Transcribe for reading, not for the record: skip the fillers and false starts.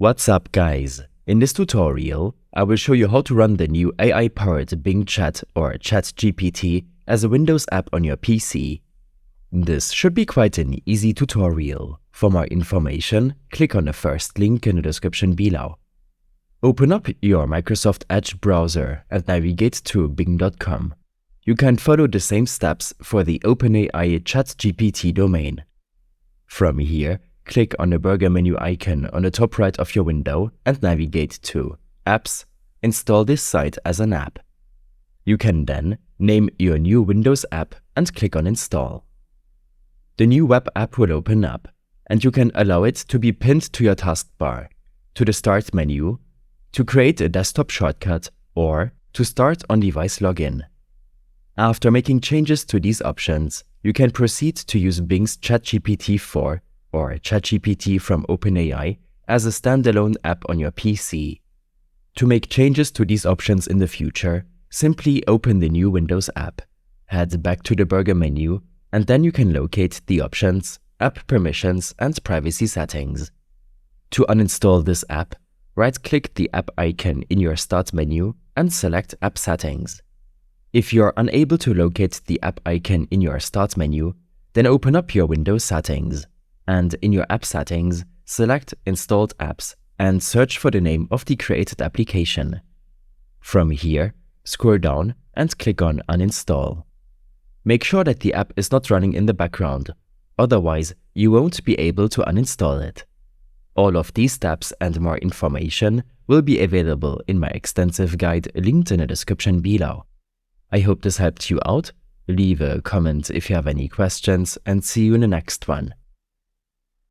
What's up guys? In this tutorial, I will show you how to run the new AI-powered Bing Chat or Chat GPT as a Windows app on your PC. This should be quite an easy tutorial. For more information, click on the first link in the description below. Open up your Microsoft Edge browser and navigate to bing.com. You can follow the same steps for the OpenAI Chat GPT domain. From here, click on the burger menu icon on the top right of your window and navigate to Apps. Install this site as an app. You can then name your new Windows app and click on Install. The new web app will open up, and you can allow it to be pinned to your taskbar, to the Start menu, to create a desktop shortcut, or to start on-device login. After making changes to these options, you can proceed to use Bing's ChatGPT 4 or ChatGPT from OpenAI as a standalone app on your PC. To make changes to these options in the future, simply open the new Windows app, head back to the burger menu, and then you can locate the options, App Permissions and Privacy Settings. To uninstall this app, right-click the app icon in your Start menu and select App Settings. If you're unable to locate the app icon in your Start menu, then open up your Windows settings, and in your App Settings, select Installed Apps and search for the name of the created application. From here, scroll down and click on Uninstall. Make sure that the app is not running in the background, otherwise you won't be able to uninstall it. All of these steps and more information will be available in my extensive guide linked in the description below. I hope this helped you out. Leave a comment if you have any questions and see you in the next one.